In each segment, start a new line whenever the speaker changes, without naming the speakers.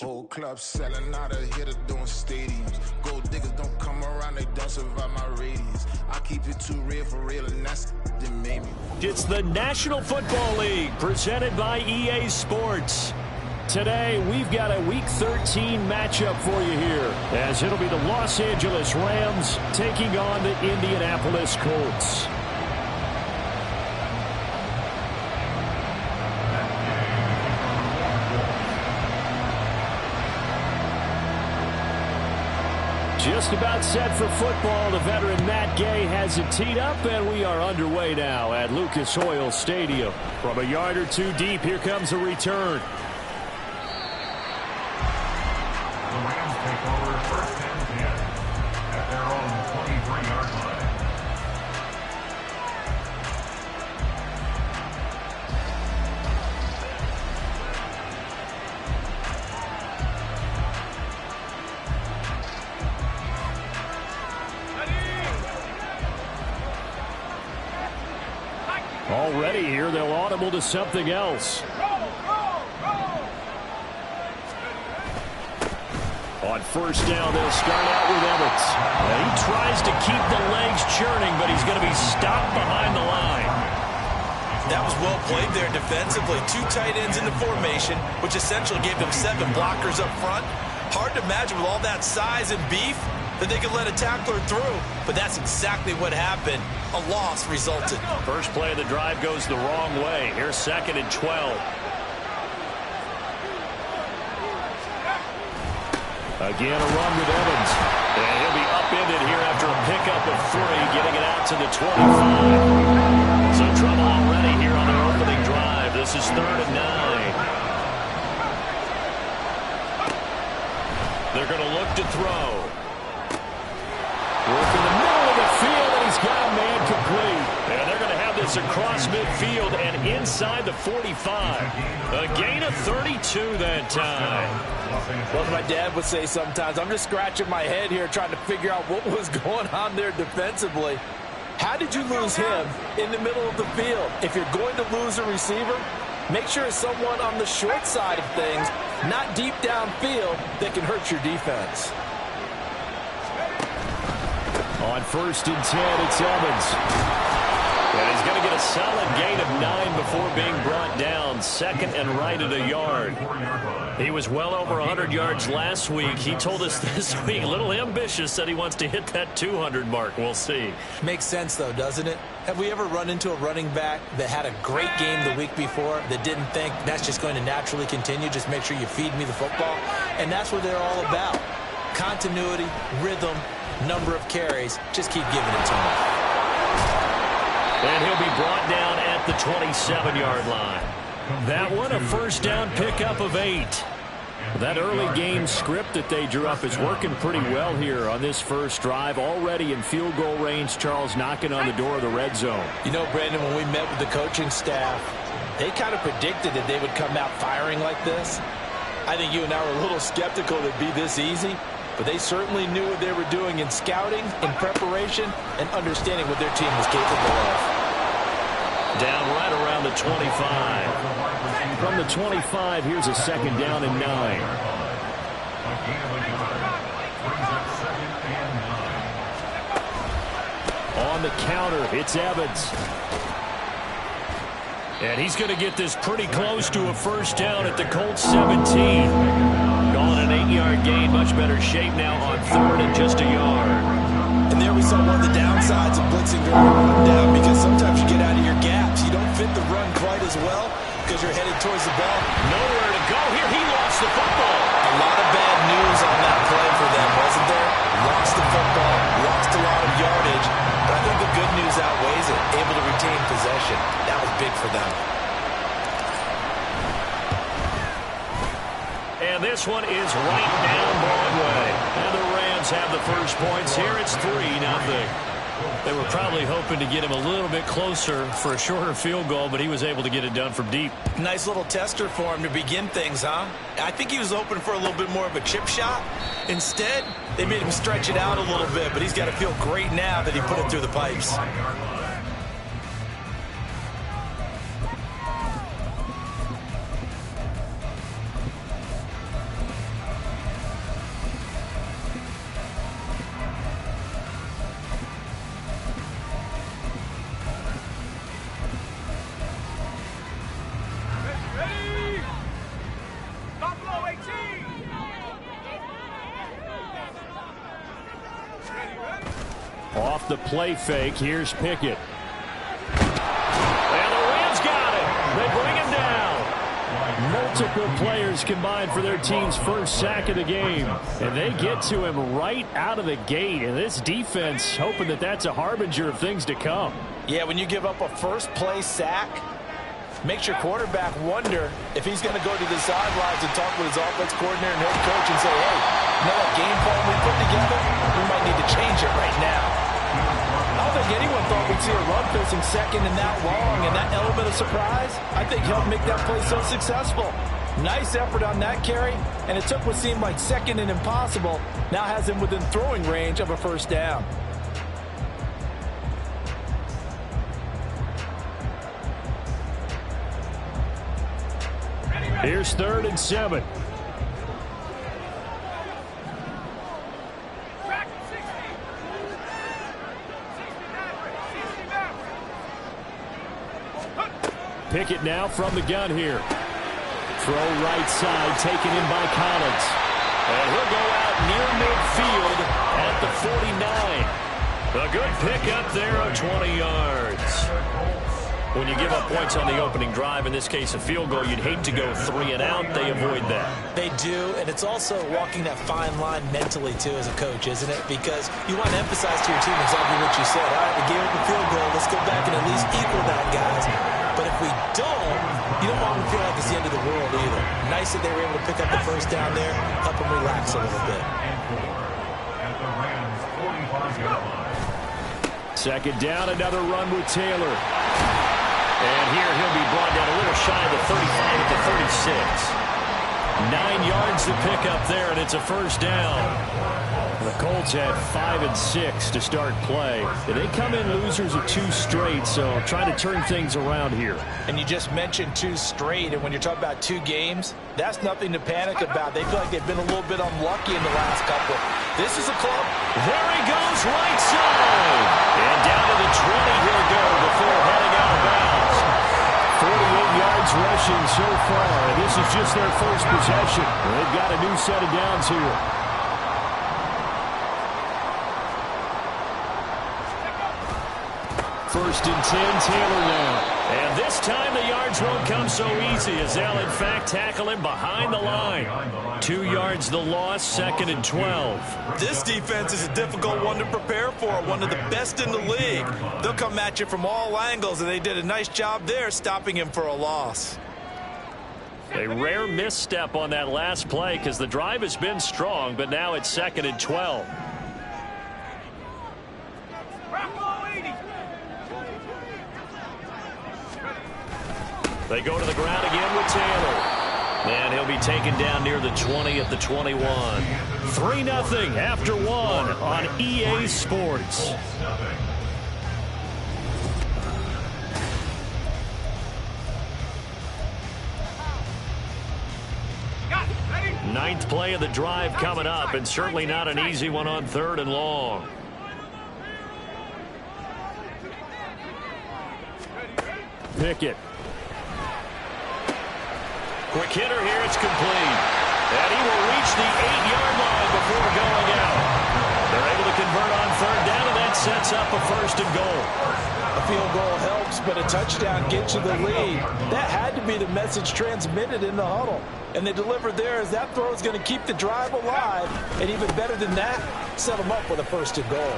Whole club selling out a hitter doing stadiums. Gold diggers don't come around, they don't survive my radius. I keep it too real for real, and that's that made me.
It's the National Football League presented by EA Sports. Today, we've got a Week 13 matchup for you here, as it'll be the Los Angeles Rams taking on the Indianapolis Colts. Just about set for football. The veteran Matt Gay has it teed up, and we are underway now at Lucas Oil Stadium. From a yard or two deep, here comes a return.
The Rams take over first and 10 at their own 23-yard line.
Already here, they'll audible to something else. On first down, they'll start out with Evans. He tries to keep the legs churning, but he's going to be stopped behind the line.
That was well played there defensively. Two tight ends in the formation, which essentially gave them 7 blockers up front. Hard to imagine with all that size and beef that they could let a tackler through, but that's exactly what happened. A loss resulted.
First play of the drive goes the wrong way. Here's 2nd and 12. Again, a run with Evans. And he'll be upended here after a pickup of 3, getting it out to the 25. So trouble already here on their opening drive. This is 3rd and 9. They're going to look to throw. Work in the middle of the field, and he's got a man complete. And they're going to have this across midfield and inside the 45. A gain of 32 that time.
Well, my dad would say sometimes, I'm just scratching my head here trying to figure out what was going on there defensively. How did you lose him in the middle of the field? If you're going to lose a receiver, make sure it's someone on the short side of things, not deep downfield, that can hurt your defense.
On 1st and 10, it's Evans. And he's going to get a solid gain of 9 before being brought down. 2nd and right at a yard. He was well over 100 yards last week. He told us this week, a little ambitious, said he wants to hit that 200 mark. We'll see.
Makes sense, though, doesn't it? Have we ever run into a running back that had a great game the week before that didn't think that's just going to naturally continue? Just make sure you feed me the football. And that's what they're all about. Continuity, rhythm, number of carries. Just keep giving it to him.
And he'll be brought down at the 27-yard line. That one, a first down pickup of 8. That early game script that they drew up is working pretty well here on this first drive. Already in field goal range, Charles knocking on the door of the red zone.
You know, Brandon, when we met with the coaching staff, they kind of predicted that they would come out firing like this. I think you and I were a little skeptical that it'd be this easy. But they certainly knew what they were doing in scouting, in preparation, and understanding what their team was capable of.
Down right around the 25. From the 25, here's a 2nd down and 9. On the counter, it's Evans. And he's going to get this pretty close to a first down at the Colts 17. On an 8-yard gain, much better shape now on 3rd and just a yard.
And there we saw one of the downsides of blitzing during the run down, because sometimes you get out of your gaps. You don't fit the run quite as well because you're headed towards the ball.
Nowhere to go here. He lost the football.
A lot of bad news on that play for them, wasn't there? Lost the football, lost a lot of yardage, but I think the good news outweighs it. Able to retain possession. That was big for them.
And this one is right down Broadway. And the Rams have the first points here. It's 3-0. They were probably hoping to get him a little bit closer for a shorter field goal, but he was able to get it done from deep.
Nice little tester for him to begin things, huh? I think he was hoping for a little bit more of a chip shot. Instead, they made him stretch it out a little bit, but he's got to feel great now that he put it through the pipes.
Off the play fake, here's Pickett. And the Rams got him. They bring him down. Multiple players combined for their team's first sack of the game. And they get to him right out of the gate. And this defense hoping that that's a harbinger of things to come.
Yeah, when you give up a first play sack, makes your quarterback wonder if he's going to go to the sidelines and talk with his offense coordinator and head coach and say, hey, you know that game plan we put together? We might need to change it right now. I don't think anyone thought we'd see a run facing second and that long, and that element of surprise, I think helped make that play so successful. Nice effort on that carry, and it took what seemed like second and impossible, now has him within throwing range of a first down.
Here's 3rd and 7. Pickett now from the gun here. Throw right side, taken in by Collins. And he'll go out near midfield at the 49. A good pickup there of 20 yards. When you give up points on the opening drive, in this case a field goal, you'd hate to go 3 and out. They avoid that.
They do, and it's also walking that fine line mentally, too, as a coach, isn't it? Because you want to emphasize to your team exactly what you said. All right, we gave up a field goal. Let's go back and at least equal that, guys. But if we don't, you don't want them to feel like it's the end of the world either. Nice that they were able to pick up the first down there, help them relax a little bit.
Second down, another run with Taylor. And here he'll be brought down a little shy of the 35 at the 36. 9 yards to pick up there, and it's a first down. The Colts had 5 and 6 to start play. They come in losers of 2 straight, so trying to turn things around here.
And you just mentioned 2 straight, and when you're talking about 2 games, that's nothing to panic about. They feel like they've been a little bit unlucky in the last couple. This is a club.
There he goes, right side. And down to the 20 he'll go before heading out of bounds. 48 yards rushing so far. This is just their first possession. They've got a new set of downs here. First and 10, Taylor now. And this time the yards won't come so easy as they'll in fact tackle him behind the line. 2 yards the loss, 2nd and 12.
This defense is a difficult one to prepare for, one of the best in the league. They'll come at you from all angles, and they did a nice job there stopping him for a loss.
A rare misstep on that last play because the drive has been strong, but now it's 2nd and 12. They go to the ground again with Taylor. And he'll be taken down near the 20 at the 21. 3-0 after 1 on EA Sports. Ninth play of the drive coming up, and certainly not an easy one on 3rd and long. Pickett. Quick hitter here, it's complete. And he will reach the 8-yard line before going out. They're able to convert on 3rd down, and that sets up a 1st and goal.
A field goal helps, but a touchdown gets you the lead. That had to be the message transmitted in the huddle. And they delivered there as that throw is going to keep the drive alive. And even better than that, set them up with a 1st and goal.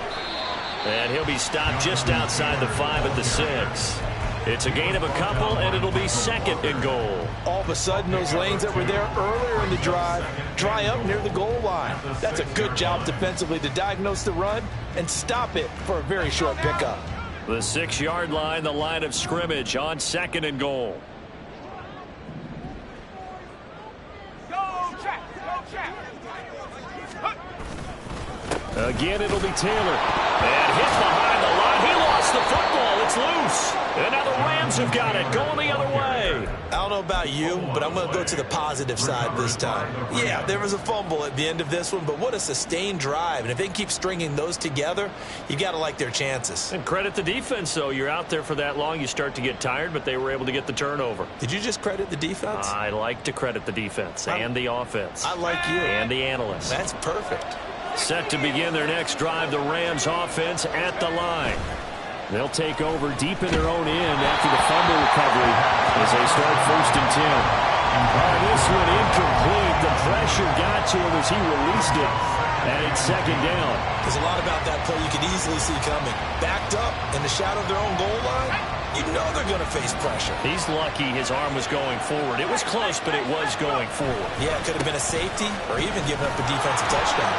And he'll be stopped just outside the 5 at the 6. It's a gain of a couple, and it'll be 2nd and goal.
All of a sudden, those lanes that were there earlier in the drive dry up near the goal line. That's a good job defensively to diagnose the run and stop it for a very short pickup.
The 6-yard line, the line of scrimmage on 2nd and goal. Again, it'll be Taylor. And hit behind the line. He lost the football. It's loose. And now the Rams have got it. Going the other way.
I don't know about you, but I'm going to go to the positive side this time. Yeah, there was a fumble at the end of this one, but what a sustained drive. And if they can keep stringing those together, you got to like their chances.
And credit the defense, though. You're out there for that long, you start to get tired, but they were able to get the turnover.
Did you just credit the defense?
I like to credit the defense and the offense.
I like you.
And the analysts.
That's perfect.
Set to begin their next drive, the Rams offense at the line. They'll take over deep in their own end after the fumble recovery as they start 1st and 10. This one incomplete. The pressure got to him as he released it, and it's 2nd down.
There's a lot about that play you could easily see coming. Backed up in the shadow of their own goal line, you know they're going to face pressure.
He's lucky his arm was going forward. It was close, but it was going forward.
Yeah, it could have been a safety or even giving up a defensive touchdown.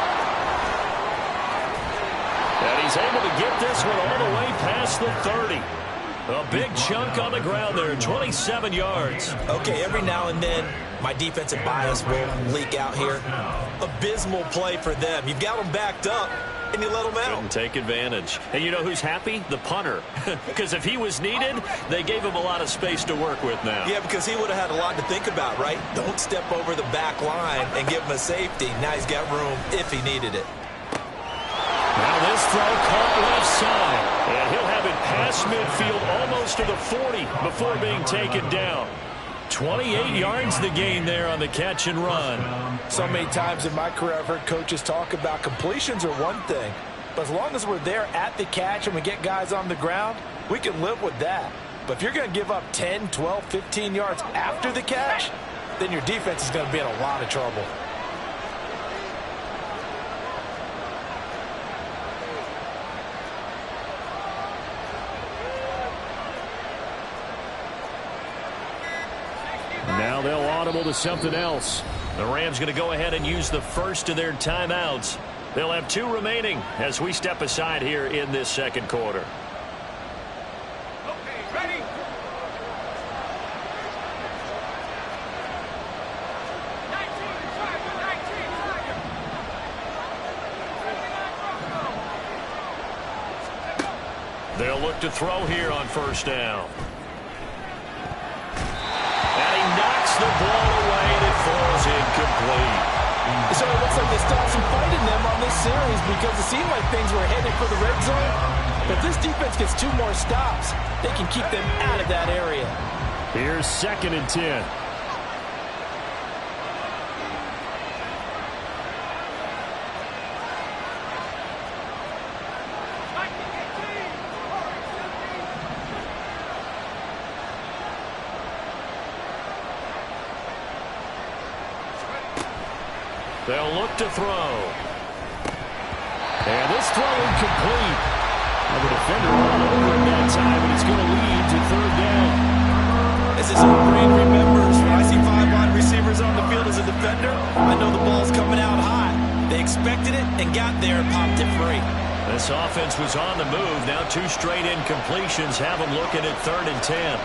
And he's able to get this one all the way past the 30. A big chunk on the ground there, 27 yards.
Okay, every now and then, my defensive bias will leak out here. Abysmal play for them. You've got them backed up, and you let them out.
Couldn't take advantage. And you know who's happy? The punter. Because if he was needed, they gave him a lot of space to work with now.
Yeah, because he would have had a lot to think about, right? Don't step over the back line and give him a safety. Now he's got room if he needed it.
Now this throw caught left side. And he'll have it past midfield almost to the 40 before being taken down. 28 yards the gain there on the catch and run.
So many times in my career I've heard coaches talk about completions are one thing. But as long as we're there at the catch and we get guys on the ground, we can live with that. But if you're going to give up 10, 12, 15 yards after the catch, then your defense is going to be in a lot of trouble.
Now they'll audible to something else. The Rams going to go ahead and use the first of their timeouts. They'll have 2 remaining as we step aside here in this 2nd quarter.
Okay, ready?
They'll look to throw here on 1st down. The ball away and it falls incomplete.
So it looks like they still have some fight in them on this series because it seemed like things were headed for the red zone. But if this defense gets 2 more stops, they can keep them out of that area.
Here's 2nd and 10. They'll look to throw. And this throw incomplete. And the defender all over it that time, and it's going to lead to 3rd down.
As his own brain remembers, when I see 5 wide receivers on the field as a defender, I know the ball's coming out high. They expected it and got there and popped it free.
This offense was on the move. Now 2 straight incompletions have them looking at 3rd and 10.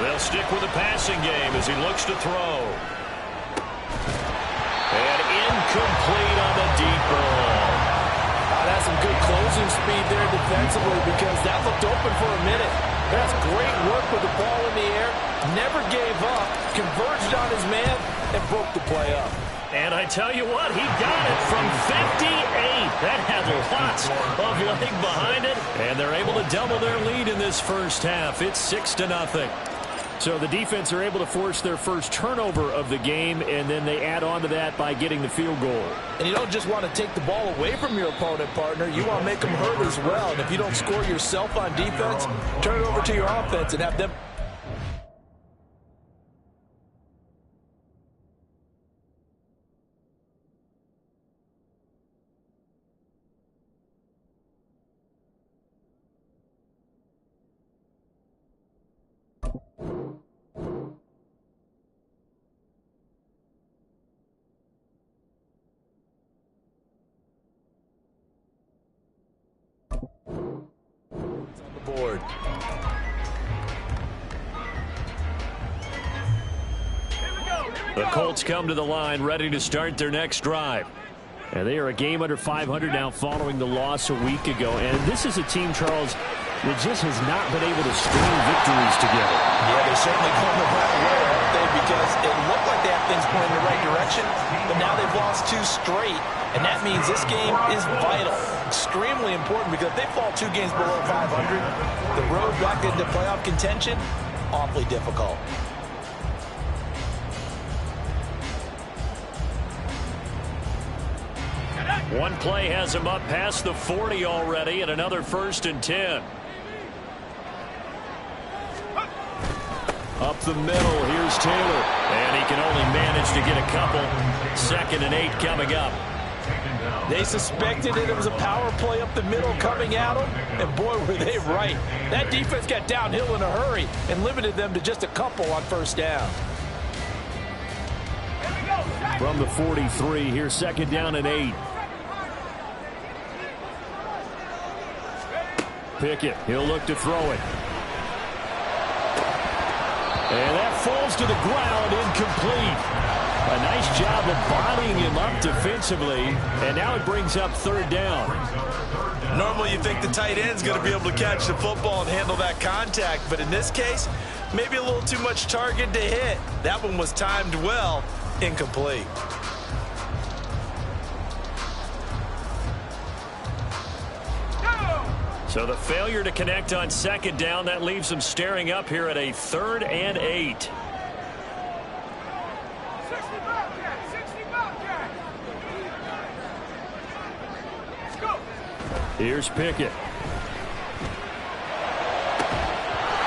They'll stick with the passing game as he looks to throw. And incomplete on the deep ball.
That's some good closing speed there defensively because that looked open for a minute. That's great work with the ball in the air. Never gave up, converged on his man, and broke the play up.
And I tell you what, he got it from 58. That had lots of leg behind it. And they're able to double their lead in this 1st half. It's 6-0. So the defense are able to force their first turnover of the game, and then they add on to that by getting the field goal.
And you don't just want to take the ball away from your opponent, partner. You want to make them hurt as well. And if you don't score yourself on defense, turn it over to your offense and have them. Board.
The Colts come to the line ready to start their next drive. And they are a game under 500 now following the loss a week ago. And this is a team, Charles, that just has not been able to string victories together.
Yeah, they're certainly going the right way, aren't they? Because it looked like they have things going in the right direction, but now they've lost 2 straight. And that means this game is vital, extremely important, because if they fall 2 games below 500, the road back into playoff contention, awfully difficult.
One play has him up past the 40 already, and another 1st and 10. Up the middle, here's Taylor. And he can only manage to get a couple. 2nd and 8 coming up.
They suspected it was a power play up the middle coming at them, and boy, were they right. That defense got downhill in a hurry and limited them to just a couple on 1st down.
From the 43, here's 2nd down and 8. Pickett, he'll look to throw it. And that falls to the ground, incomplete. A nice job of bodying him up defensively, and now it brings up 3rd down.
Normally you think the tight end's going to be able to catch the football and handle that contact, but in this case, maybe a little too much target to hit. That one was timed well, incomplete.
So the failure to connect on 2nd down, that leaves them staring up here at a 3rd and 8. Here's Pickett.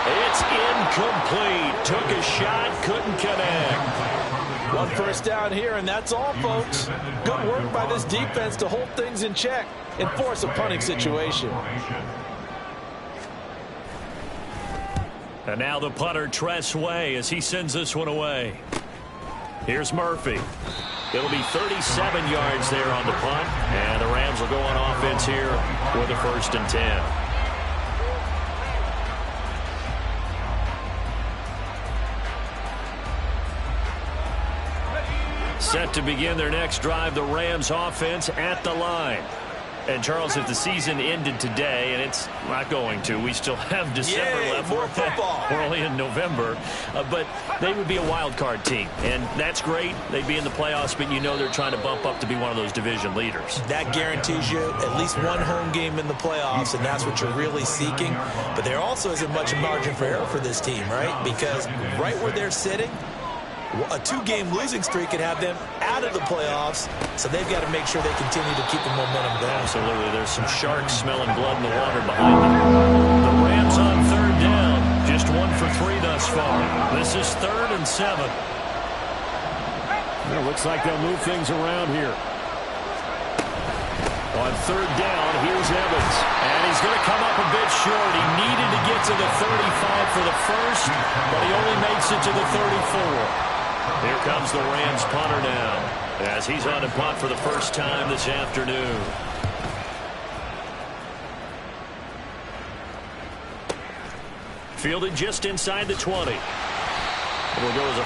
It's incomplete. Took a shot, couldn't connect.
1 1st down here, and that's all, folks. Good work by this defense to hold things in check and force a punting situation.
And now the punter, Tress Way, as he sends this one away. Here's Murphy. It'll be 37 yards there on the punt, and the Rams will go on offense here with a 1st and 10. Set to begin their next drive, the Rams offense at the line. And, Charles, if the season ended today, and it's not going to, we still have December left.
More football.
We're only in November. But they would be a wild card team. And that's great. They'd be in the playoffs, but you know they're trying to bump up to be one of those division leaders.
That guarantees you at least one home game in the playoffs, and that's what you're really seeking. But there also isn't much margin for error for this team, right? Because right where they're sitting, a 2-game losing streak could have them out of the playoffs, so they've got to make sure they continue to keep the momentum going.
Absolutely. There's some sharks smelling blood in the water behind them. The Rams on 3rd down. Just 1 for 3 thus far. This is 3rd and 7. It looks like they'll move things around here. On 3rd down, here's Evans. And he's going to come up a bit short. He needed to get to the 35 for the first, but he only makes it to the 34. Here comes the Rams punter now, as he's on a punt for the first time this afternoon. Fielded just inside the 20. Will go as a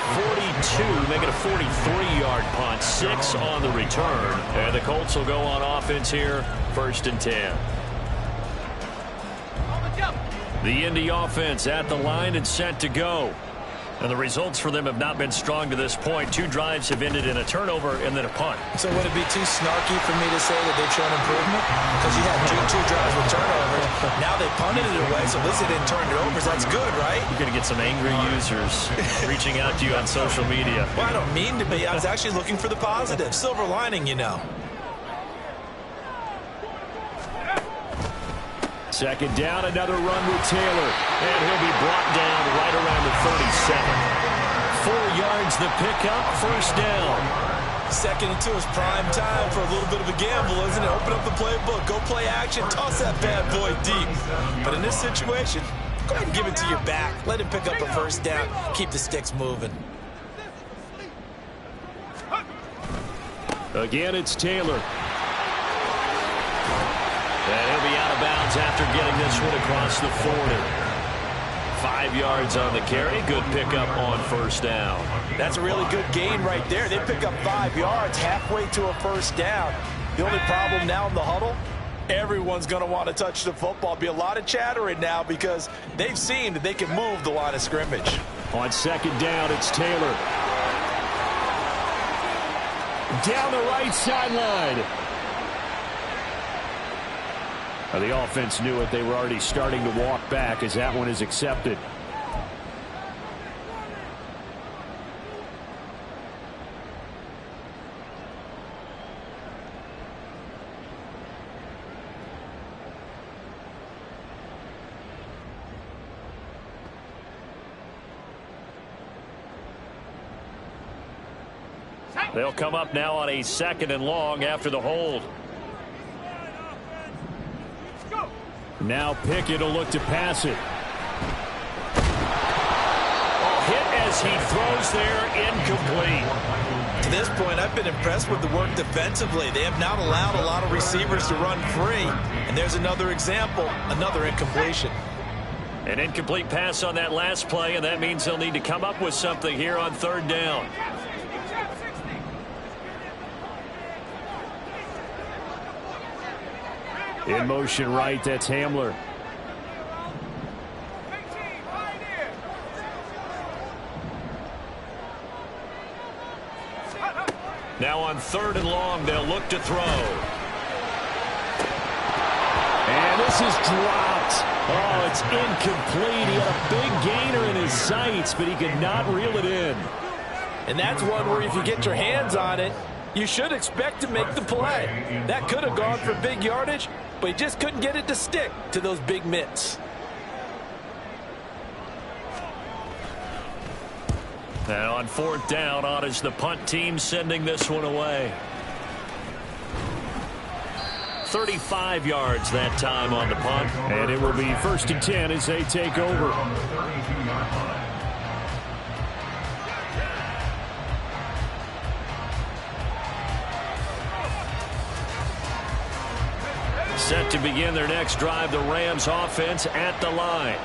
42, make it a 43-yard punt. 6 on the return. And the Colts will go on offense here, 1st and 10. The Indy offense at the line and set to go. And the results for them have not been strong to this point. 2 drives have ended in a turnover and then a punt.
So would it be too snarky for me to say that they've shown improvement? Because you had two drives with turnovers. Now they punted it away, so at least they didn't turn it over. That's good, right?
You're going to get some angry users reaching out to you on social media.
Well, I don't mean to be. I was actually looking for the positive. Silver lining, you know.
2nd down, another run with Taylor. And he'll be brought down right around the 37. 4 yards the pickup, 1st down.
2nd and 2 is prime time for a little bit of a gamble, isn't it? Open up the playbook, go play action, toss that bad boy deep. But in this situation, go ahead and give it to your back. Let him pick up a 1st down, keep the sticks moving.
Again, it's Taylor. And he'll be out of bounds after getting this one across the 40. 5 yards on the carry. Good pickup on 1st down.
That's a really good gain right there. They pick up 5 yards halfway to a 1st down. The only problem now in the huddle, everyone's going to want to touch the football. Be a lot of chattering now because they've seen that they can move the line of scrimmage.
On 2nd down, it's Taylor. Down the right sideline. The offense knew it. They were already starting to walk back as that one is accepted. They'll come up now on a 2nd and long after the hold. Now Pickett will look to pass it. Hit as he throws there, incomplete.
To this point, I've been impressed with the work defensively. They have not allowed a lot of receivers to run free. And there's another example, another incompletion.
An incomplete pass on that last play, and that means they'll need to come up with something here on 3rd down. In motion right, that's Hamler. Now on 3rd and long, they'll look to throw. And this is dropped. Oh, it's incomplete. He had a big gainer in his sights, but he could not reel it in.
And that's one where if you get your hands on it, you should expect to make the play. That could have gone for big yardage, but he just couldn't get it to stick to those big mitts.
Now on 4th down, on is the punt team sending this one away. 35 yards that time on the punt. And it will be 1st and 10 as they take over. Set to begin their next drive, the Rams offense at the line.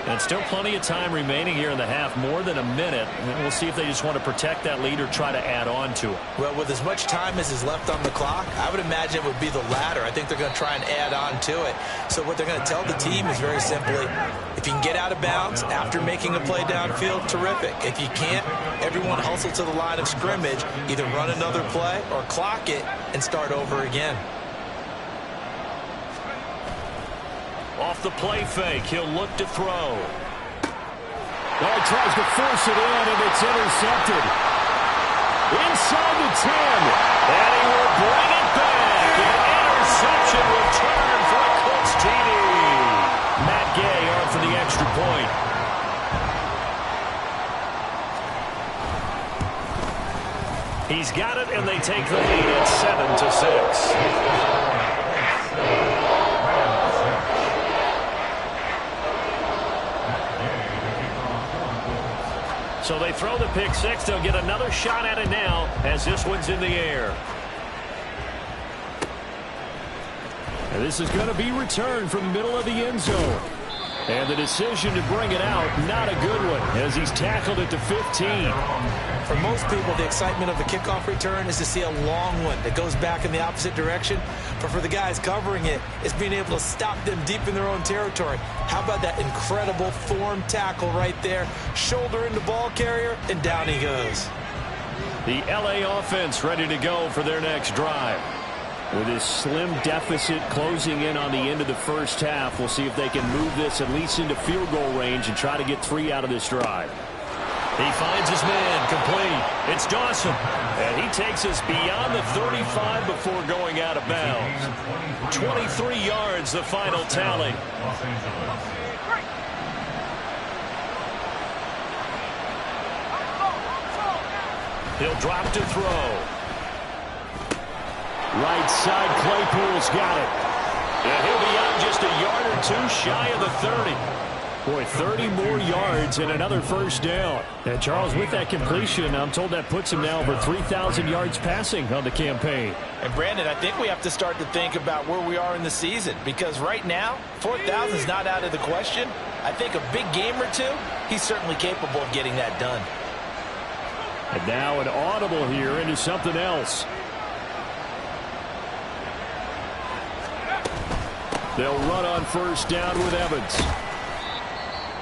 And still plenty of time remaining here in the half, more than a minute. And we'll see if they just want to protect that lead or try to add on to it.
Well, with as much time as is left on the clock, I would imagine it would be the latter. I think they're going to try and add on to it. So what they're going to tell the team is very simply, if you can get out of bounds after making a play downfield, terrific. If you can't, everyone hustle to the line of scrimmage, either run another play or clock it and start over again.
Off the play fake, he'll look to throw. Well, he tries to force it in, and it's intercepted. Inside the 10, and he will bring it back. An interception return for a Colts TD. Matt Gay on for the extra point. He's got it, and they take the lead at 7-6. So they throw the pick six. They'll get another shot at it now as this one's in the air. And this is going to be returned from the middle of the end zone. And the decision to bring it out, not a good one, as he's tackled it to 15.
For most people, the excitement of a kickoff return is to see a long one that goes back in the opposite direction. But for the guys covering it, it's being able to stop them deep in their own territory. How about that incredible form tackle right there? Shoulder into ball carrier, and down he goes.
The LA offense ready to go for their next drive. With his slim deficit closing in on the end of the first half, we'll see if they can move this at least into field goal range and try to get 3 out of this drive. He finds his man, complete. It's Dawson, and he takes us beyond the 35 before going out of bounds. 23 yards, the final tally. He'll drop to throw. Right side, Claypool's got it. And he'll be out just a yard or two shy of the 30. Boy, 30 more yards and another first down. And Charles, with that completion, I'm told that puts him now over 3,000 yards passing on the campaign.
And Brandon, I think we have to start to think about where we are in the season, because right now, 4,000 is not out of the question. I think a big game or two, he's certainly capable of getting that done.
And now an audible here into something else. They'll run on first down with Evans.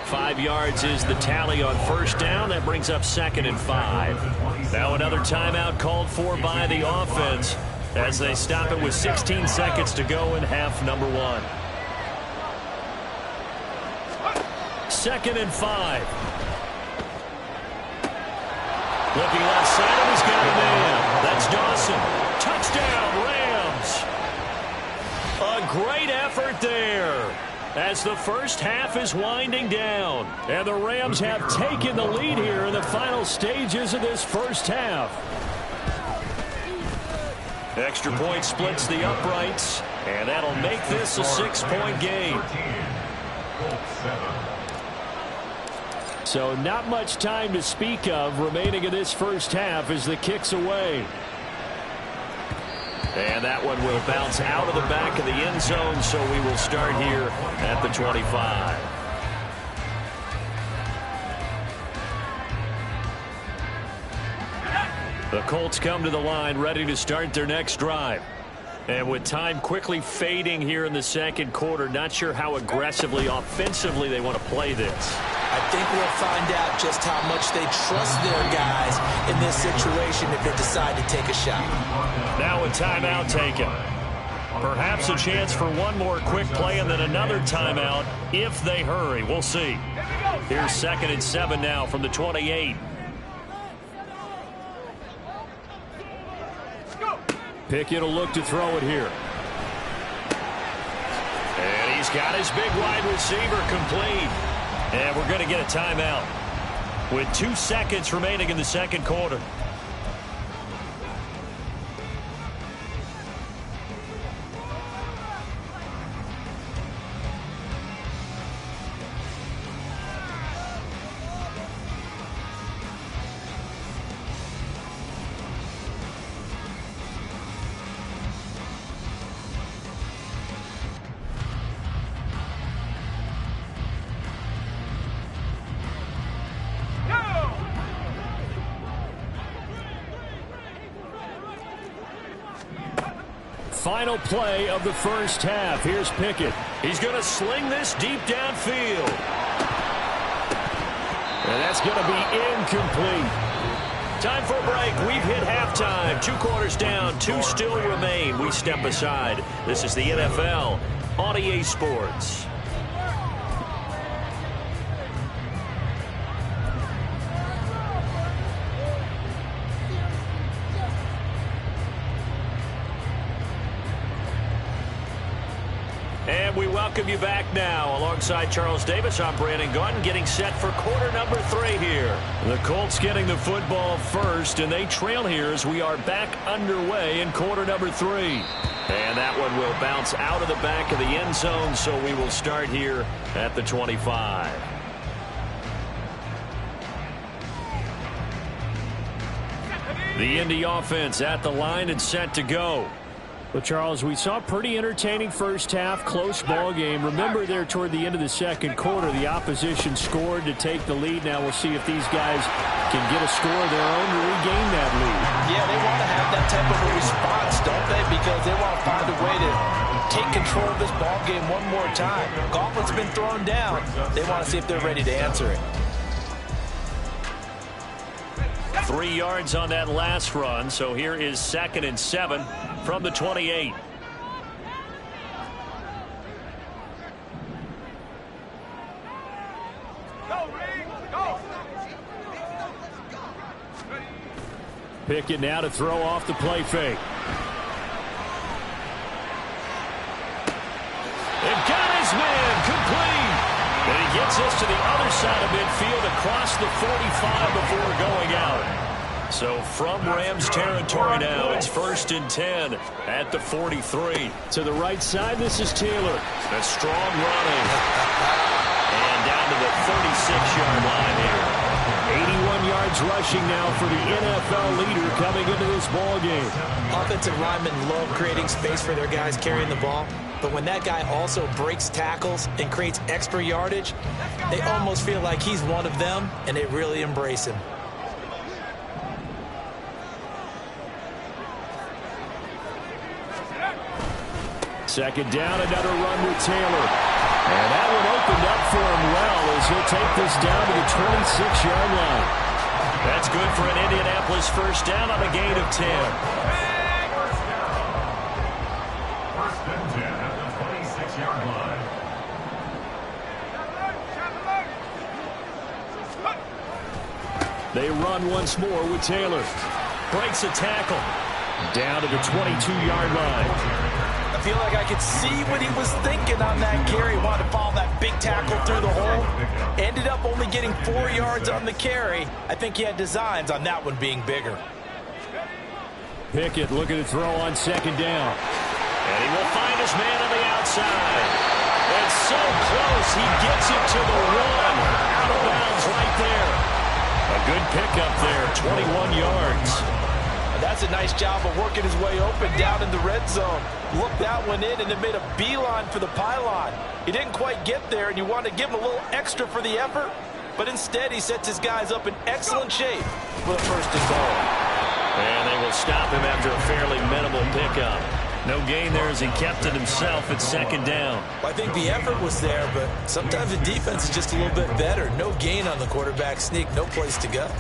5 yards is the tally on first down. That brings up 2nd and 5. Now another timeout called for by the offense as they stop it with 16 seconds to go in half number 1. 2nd and 5. Looking left side, and he's got a man. That's Dawson. Touchdown, Rams. A great effort there as the first half is winding down. And the Rams have taken the lead here in the final stages of this first half. Extra point splits the uprights, and that'll make this a 6-point game. So not much time to speak of remaining in this first half as the kick's away. And that one will bounce out of the back of the end zone, so we will start here at the 25. The Colts come to the line ready to start their next drive. And with time quickly fading here in the second quarter, not sure how aggressively, offensively they want to play this.
I think we'll find out just how much they trust their guys in this situation if they decide to take a shot.
Now a timeout taken. Perhaps a chance for one more quick play and then another timeout if they hurry. We'll see. Here's 2nd and 7 now from the 28. Pickett will look to throw it here. And he's got his big wide receiver complete. And we're going to get a timeout with 2 seconds remaining in the second quarter. Final play of the first half. Here's Pickett. He's going to sling this deep downfield. And that's going to be incomplete. Time for a break. We've hit halftime. 2 quarters down. 2 still remain. We step aside. This is the NFL on EA Sports. And we welcome you back now. Alongside Charles Davis, I'm Brandon Gunn, getting set for quarter number 3 here. The Colts getting the football first, and they trail here as we are back underway in quarter number 3. And that one will bounce out of the back of the end zone, so we will start here at the 25. The Indy offense at the line and set to go. Well, Charles, we saw a pretty entertaining first half, close ball game. Remember there toward the end of the second quarter, the opposition scored to take the lead. Now we'll see if these guys can get a score of their own to regain that lead.
Yeah, they want to have that type of a response, don't they? Because they want to find a way to take control of this ball game one more time. Gauntlet's been thrown down. They want to see if they're ready to answer it.
3 yards on that last run, so here is 2nd and 7 from the 28. Pickett now to throw off the play fake. They've got his man complete. And he gets us to the other side of midfield across the 45 before going out. So from Rams territory now, it's 1st and 10 at the 43. To the right side, this is Taylor. A strong running. And down to the 36-yard line here. 81 yards rushing now for the NFL leader coming into this ball game.
Offensive linemen love creating space for their guys carrying the ball. But when that guy also breaks tackles and creates extra yardage, they almost feel like he's one of them, and they really embrace him.
Second down, another run with Taylor. And that one opened up for him well as he'll take this down to the 26-yard line. That's good for an Indianapolis first down on a gain of 10.
1st and 10 at the 26-yard line.
They run once more with Taylor. Breaks a tackle. Down to the 22-yard line.
I feel like I could see what he was thinking on that carry. Wanted to follow that big tackle through the hole. Ended up only getting 4 yards on the carry. I think he had designs on that one being bigger.
Pickett looking to throw on second down. And he will find his man on the outside. And so close, he gets it to the one. Out of bounds right there. A good pickup there, 21 yards.
That's a nice job of working his way open down in the red zone. Looked that one in and then made a beeline for the pylon. He didn't quite get there, and you want to give him a little extra for the effort, but instead he sets his guys up in excellent shape for the first and goal.
And they will stop him after a fairly minimal pickup. No gain there as he kept it himself at second down.
I think the effort was there, but sometimes the defense is just a little bit better. No gain on the quarterback sneak, no place to go.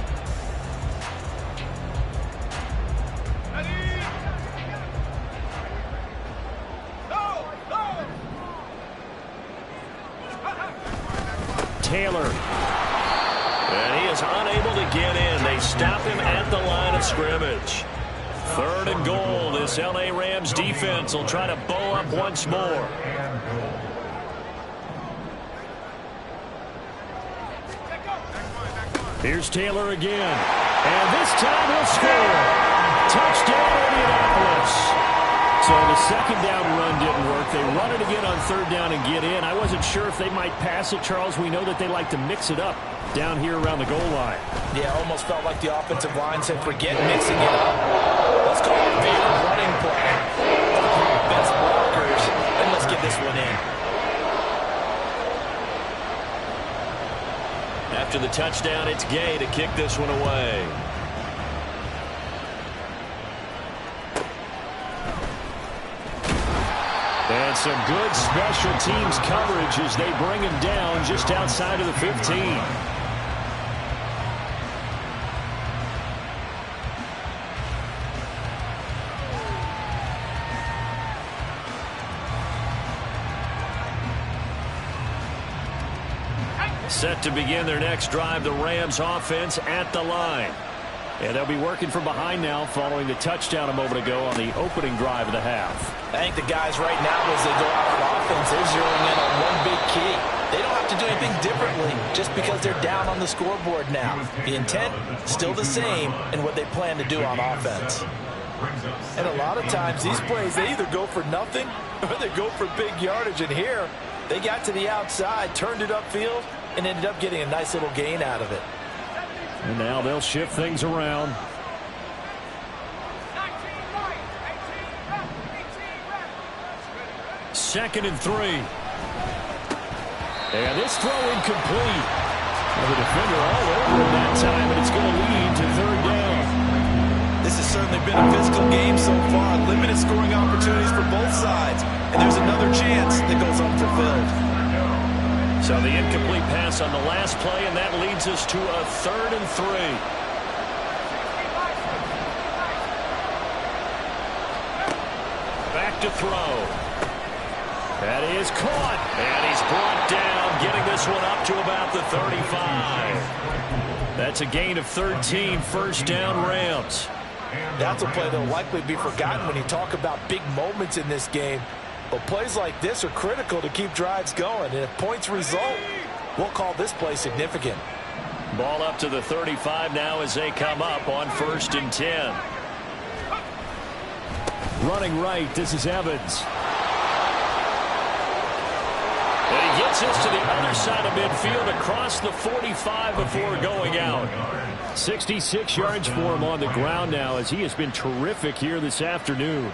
Taylor. And he is unable to get in. They stop him at the line of scrimmage. Third and goal. This L.A. Rams defense will try to bow up once more. Here's Taylor again. And this time he'll score. Touchdown, Indianapolis. So the second down run didn't work. They run it again on third down and get in. I wasn't sure if they might pass it, Charles. We know that they like to mix it up down here around the goal line. Yeah, almost felt like the offensive line said, forget mixing it up. Let's call it a favorite running play. Best blockers, and let's get this one in. After the touchdown, it's Gay to kick this one away. And some good special teams coverage as they bring him down just outside of the 15. Set to begin their next drive, the Rams offense at the line. And they'll be working from behind now following the touchdown a moment ago on the opening drive of the half. I think the guys right now, as they go out on offense, they're zeroing in on one big key. They don't have to do anything differently just because they're down on the scoreboard now. The intent, still the same in what they plan to do on offense. And a lot of times, these plays, they either go for nothing or they go for big yardage. And here, they got to the outside, turned it upfield, and ended up getting a nice little gain out of it. And now they'll shift things around. Second and 3. And this throw incomplete. Well, the defender all over him that time, and it's going to lead to third down. This has certainly been a physical game so far. Limited scoring opportunities for both sides. And there's another chance that goes unfulfilled. So the incomplete pass on the last play, and that leads us to a third and 3. Back to throw. That is caught. And he's brought down, getting this one up to about the 35. That's a gain of 13, first down Rams. That's a play that will likely be forgotten when you talk about big moments in this game. But plays like this are critical to keep drives going. And if points result, we'll call this play significant. Ball up to the 35 now as they come up on first and 10. Running right, this is Evans. And he gets this to the other side of midfield across the 45 before going out. 66 yards for him on the ground now as he has been terrific here this afternoon.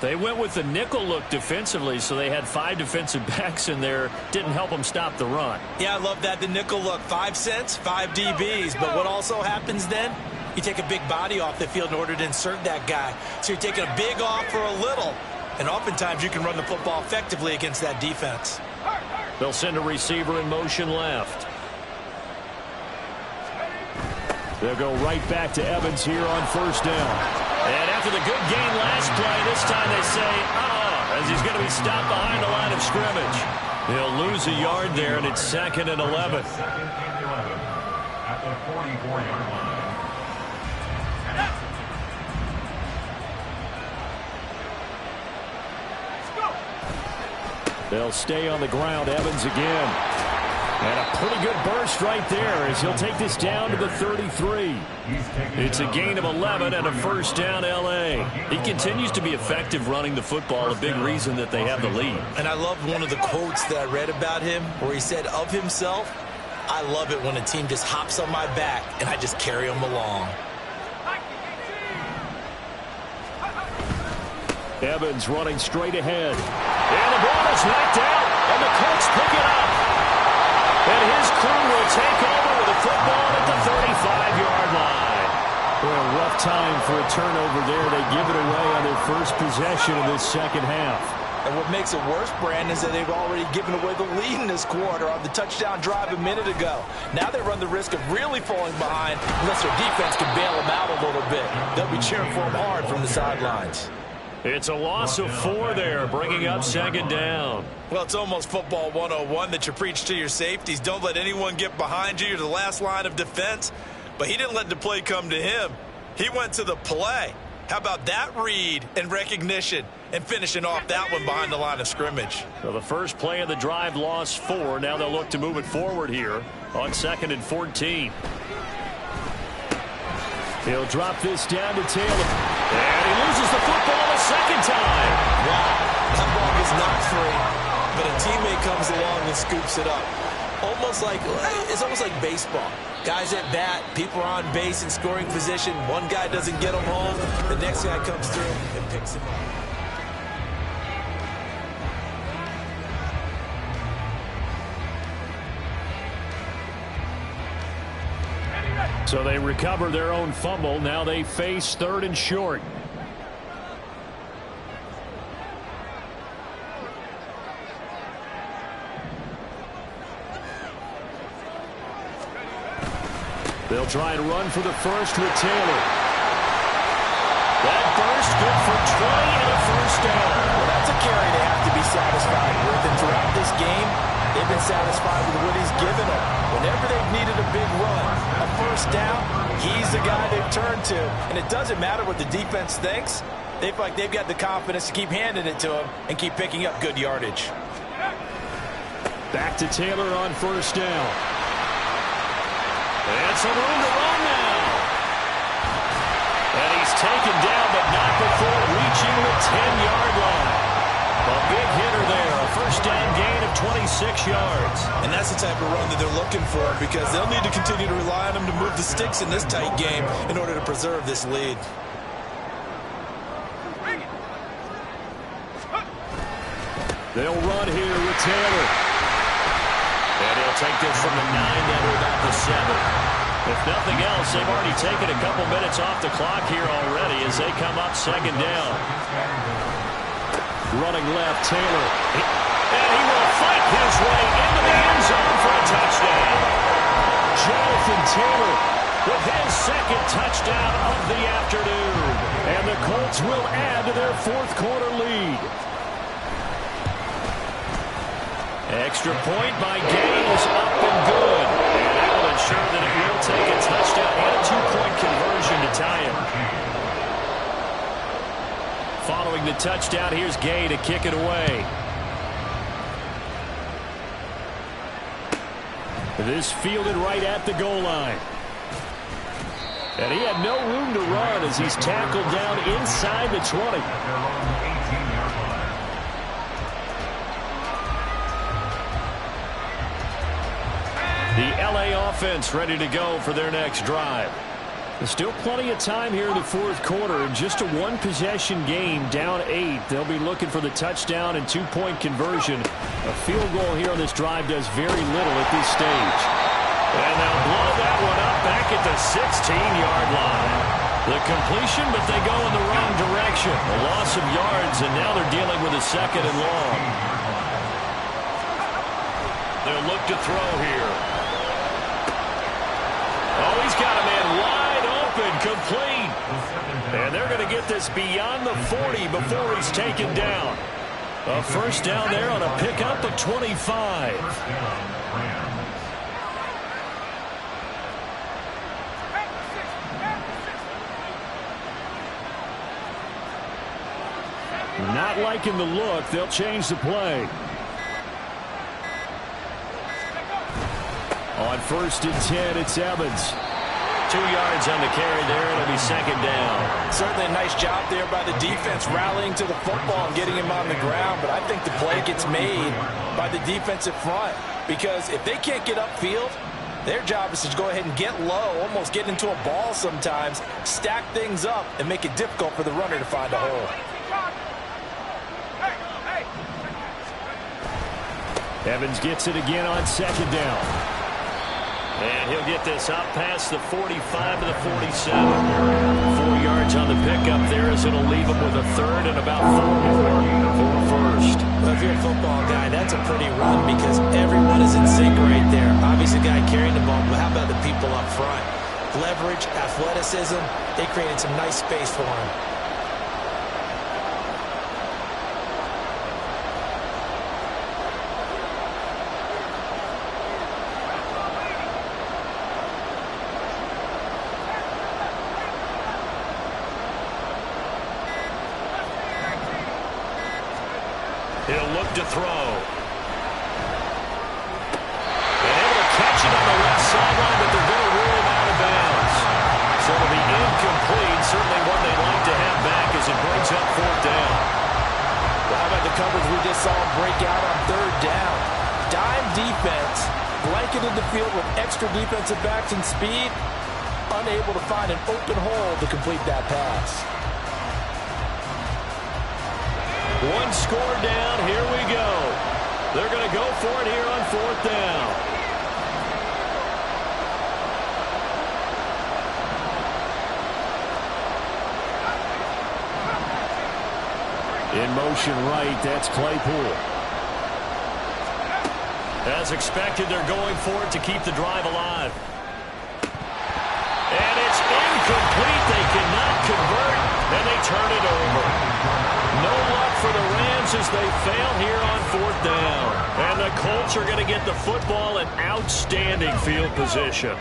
They went with the nickel look defensively, so they had 5 defensive backs in there. Didn't help them stop the run. Yeah, I love that, the nickel look. 5 cents, 5 DBs. But what also happens then? You take a big body off the field in order to insert that guy. So you're taking a big off for a little. And oftentimes you can run the football effectively against that defense. They'll send a receiver in motion left. They'll go right back to Evans here on first down. And after the good gain last play, this time they say, as he's going to be stopped behind the line of scrimmage. He'll lose a yard there, and it's second and 11.
Second and 11 at the 44-yard line.
They'll stay on the ground. Evans again. And a pretty good burst right there as he'll take this down to the 33. It's a gain of 11 and a first down, L.A. He continues to be effective running the football, a big reason that they have the lead.
And I love one of the quotes that I read about him where he said of himself, "I love it when a team just hops on my back and I just carry them along."
Evans running straight ahead. And the ball is knocked out, and the Colts pick it up. And his crew will take over with the football at the 35-yard line. Well, a rough time for a turnover there. They give it away on their first possession of this second half.
And what makes it worse, Brandon, is that they've already given away the lead in this quarter on the touchdown drive a minute ago. Now they run the risk of really falling behind unless their defense can bail them out a little bit. They'll be cheering for them hard from the sidelines.
It's a loss of 4 there, bringing up second down.
Well, it's almost football 101 that you preach to your safeties. Don't let anyone get behind you. You're the last line of defense. But he didn't let the play come to him. He went to the play. How about that read and recognition and finishing off that one behind the line of scrimmage?
So the first play of the drive lost 4. Now they'll look to move it forward here on 2nd and 14. He'll drop this down to Taylor. And he loses the football a second time.
Wow, that ball is not free, but a teammate comes along and scoops it up. It's almost like baseball. Guys at bat, people are on base in scoring position. One guy doesn't get them home. The next guy comes through and picks him up.
So they recover their own fumble. Now they face 3rd and short. They'll try and run for the first with Taylor. That burst good for 20 and a first down.
Well, that's a carry they have to be satisfied with. And throughout this game, they've been satisfied with what he's given them. Whenever they've needed a big run, a first down, he's the guy they've turned to. And it doesn't matter what the defense thinks. They feel like they've got the confidence to keep handing it to him and keep picking up good yardage.
Back to Taylor on first down. And some room to run now. And he's taken down, but not before reaching the 10-yard line. A big hitter there, a first down gain of 26 yards.
And that's the type of run that they're looking for because they'll need to continue to rely on him to move the sticks in this tight game in order to preserve this lead.
They'll run here with Taylor. And he'll take this from the 9 down to about the 7. If nothing else, they've already taken a couple minutes off the clock here already as they come up second down. Running left, Taylor. And he will fight his way into the end zone for a touchdown. Jonathan Taylor with his second touchdown of the afternoon. And the Colts will add to their 4th quarter lead. Extra point by Gay is up and good. And that will ensure that it will take a touchdown and a 2-point conversion to tie him. Following the touchdown, here's Gay to kick it away. This fielded right at the goal line. And he had no room to run as he's tackled down inside the 20. The L.A. offense ready to go for their next drive. There's still plenty of time here in the 4th quarter. Just a 1-possession game, down 8. They'll be looking for the touchdown and 2-point conversion. A field goal here on this drive does very little at this stage. And they'll blow that one up back at the 16-yard line. The completion, but they go in the wrong direction. A loss of yards, and now they're dealing with a 2nd and long. They'll look to throw here. Oh, he's got a man wide open, complete. And they're going to get this beyond the 40 before he's taken down. A first down there on a pickup of 25. Not liking the look. They'll change the play. On 1st and 10, it's Evans. 2 yards on the carry there. It'll be 2nd down.
Certainly a nice job there by the defense rallying to the football and getting him on the ground. But I think the play gets made by the defensive front, because if they can't get upfield, their job is to go ahead and get low, almost get into a ball sometimes, stack things up, and make it difficult for the runner to find a hole.
Evans gets it again on 2nd down. And he'll get this up past the 45 to the 47. 4 yards on the pickup there, as it'll leave him with a 3rd and about 4 more for 1st.
Well, if you're a football guy, that's a pretty run, because everyone is in sync right there. Obviously, the guy carrying the ball, but how about the people up front? Leverage, athleticism, they created some nice space for him.
He'll look to throw. And able to catch it on the left sideline, but they're going to rule him out of bounds. So it'll be incomplete. Certainly one they'd like to have back as it brings up 4th down.
Well, how about the coverage we just saw him break out on 3rd down? Dime defense, blanketed the field with extra defensive backs and speed, unable to find an open hole to complete that pass.
1 score down. Here we go. They're going to go for it here on 4th down. In motion right, that's Claypool. As expected, they're going for it to keep the drive alive. And it's incomplete. They cannot convert, and they turn it over. No luck for the Rams as they fail here on 4th down. And the Colts are going to get the football in outstanding field position.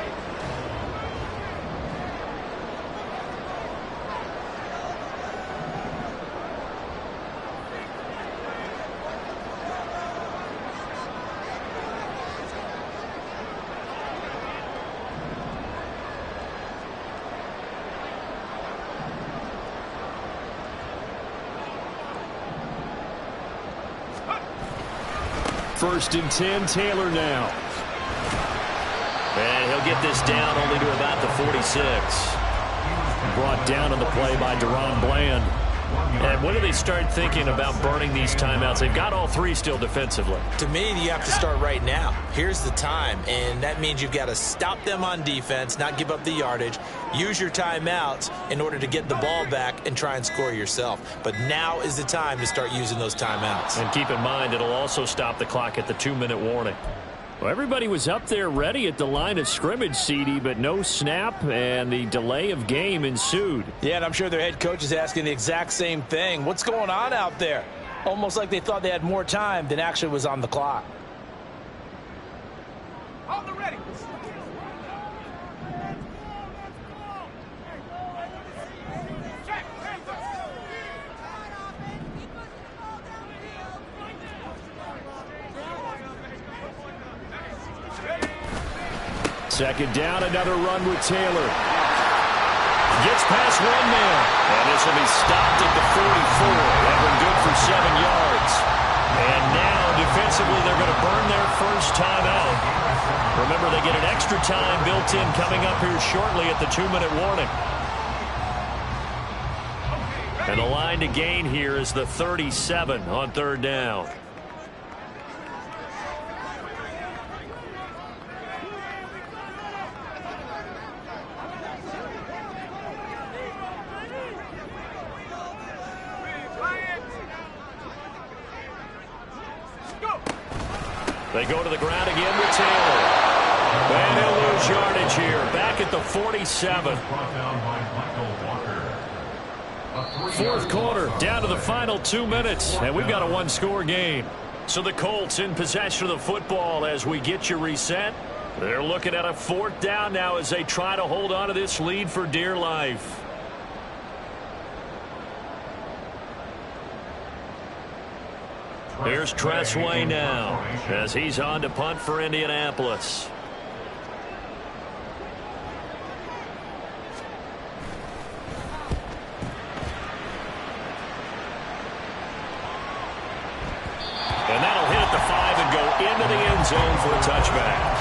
First and 10, Taylor now. And he'll get this down only to about the 46. Brought down on the play by Deron Bland. And when do they start thinking about burning these timeouts? They've got all 3 still defensively.
To me, you have to start right now. Here's the time, and that means you've got to stop them on defense, not give up the yardage, use your timeouts in order to get the ball back and try and score yourself. But now is the time to start using those timeouts.
And keep in mind, it'll also stop the clock at the 2-minute warning. Well, everybody was up there ready at the line of scrimmage, CD, but no snap, and the delay of game ensued.
Yeah, and I'm sure their head coach is asking the exact same thing. What's going on out there? Almost like they thought they had more time than actually was on the clock.
On the ready.
Second down, another run with Taylor. Gets past one man. And this will be stopped at the 44. That one good for 7 yards. And now, defensively, they're going to burn their first timeout. Remember, they get an extra time built in coming up here shortly at the 2-minute warning. And the line to gain here is the 37 on 3rd down. They go to the ground again with Taylor. And he'll lose yardage here. Back at the 47. 4th quarter, down to the final 2 minutes. And we've got a 1-score game. So the Colts in possession of the football as we get you reset. They're looking at a 4th down now as they try to hold on to this lead for dear life. Here's Tressway now as he's on to punt for Indianapolis. zone for a touchback.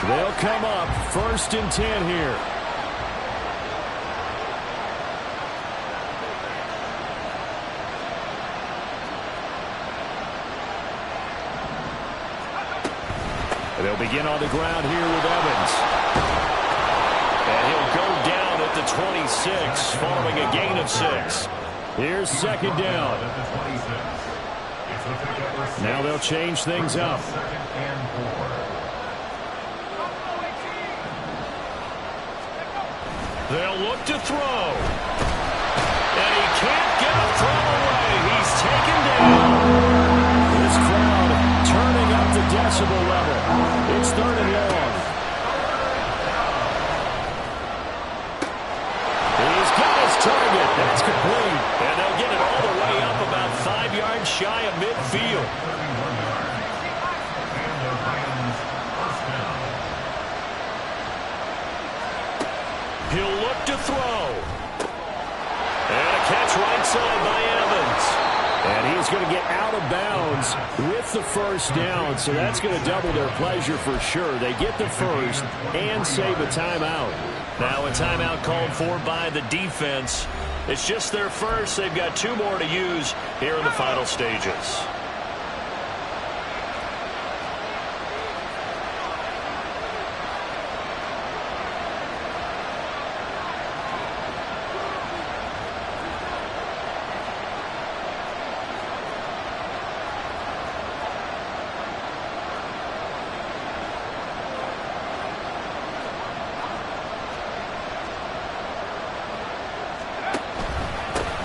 They'll come up 1st and 10 here. They'll begin on the ground here with Evans. And he'll go down at the 26 following a gain of 6. Here's 2nd down. Now they'll change things up. They'll look to throw. And he can't get a throw away. He's taken down. This crowd turning up the decibel level. It's 3rd and long. He's got his target. That's complete. And they'll get it all the way up about 5 yards shy of midfield. He'll look to throw. And a catch right side by Evans. And he's going to get out of bounds with the 1st down, so that's going to double their pleasure for sure. They get the 1st and save a timeout. Now a timeout called for by the defense. It's just their 1st. They've got 2 more to use here in the final stages.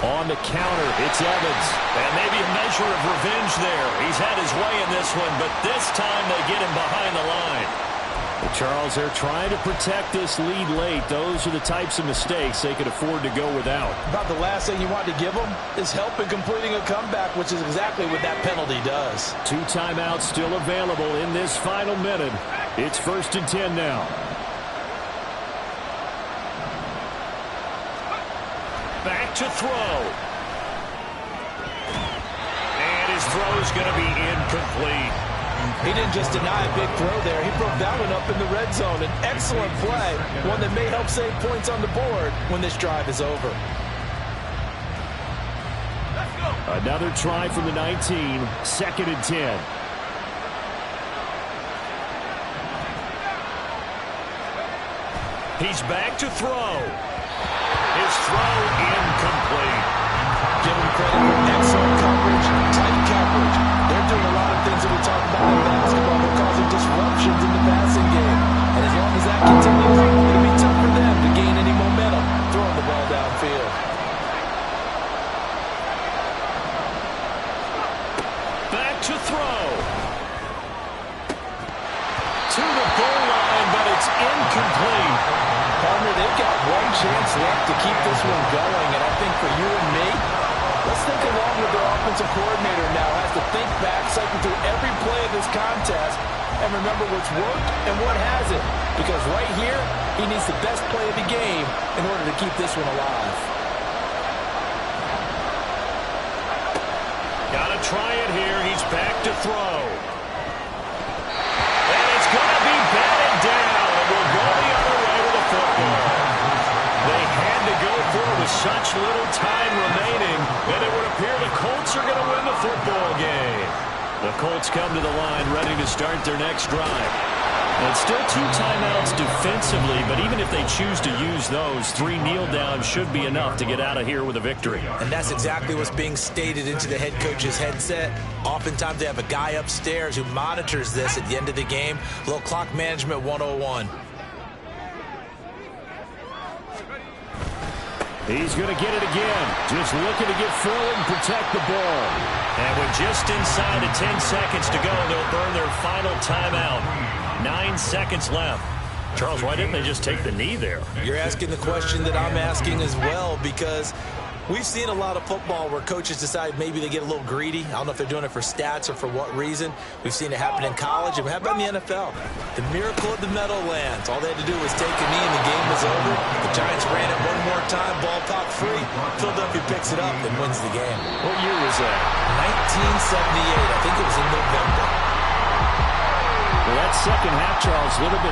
On the counter, it's Evans. And maybe a measure of revenge there. He's had his way in this one, but this time they get him behind the line. Well, Charles, they're trying to protect this lead late. Those are the types of mistakes they could afford to go without.
About the last thing you want to give them is help in completing a comeback, which is exactly what that penalty does.
2 timeouts still available in this final minute. It's 1st and 10 now. Back to throw. And his throw is going to be incomplete.
He didn't just deny a big throw there. He broke that one up in the red zone. An excellent play, one that may help save points on the board when this drive is over.
Another try from the 19, 2nd and 10. He's back to throw. His throw incomplete.
Give him credit for excellent coverage, tight coverage. They're doing a lot of things that we talk about in basketball. They're causing disruptions in the passing game. And as long as that continues, it'll be tough for them to gain any momentum throwing the ball downfield.
Back to throw. To the goal line, but it's incomplete.
Partner, they've got one chance left to keep this one going, and I think for you and me, let's think along with their offensive coordinator now. Has to think back, cycle through every play of this contest, and remember what's worked and what hasn't. Because right here, he needs the best play of the game in order to keep this one alive.
Gotta try it here. He's back to throw. And it's gonna be batted down. And we'll go the other way with the football. They had to go for it with such little time remaining, and it would appear the Colts are gonna win the football game. The Colts come to the line ready to start their next drive. And still 2 timeouts defensively, but even if they choose to use those, 3 kneel downs should be enough to get out of here with a victory.
And that's exactly what's being stated into the head coach's headset. Oftentimes they have a guy upstairs who monitors this at the end of the game. A little clock management 101.
He's going to get it again. Just looking to get forward and protect the ball. And with just inside of 10 seconds to go, they'll burn their final timeout. 9 seconds left. Charles, why didn't they just take the knee there?
You're asking the question that I'm asking as well, because We've seen a lot of football where coaches decide maybe they get a little greedy. I don't know if they're doing it for stats or for what reason. We've seen it happen in college, and we have it in the NFL. The miracle of the Meadowlands. All they had to do was take a knee, and the game was over. The Giants ran it one more time, ball popped free. Philadelphia picks it up and wins the game.
What year was that?
1978. I think it was in November.
Well, that second half, Charles, a little bit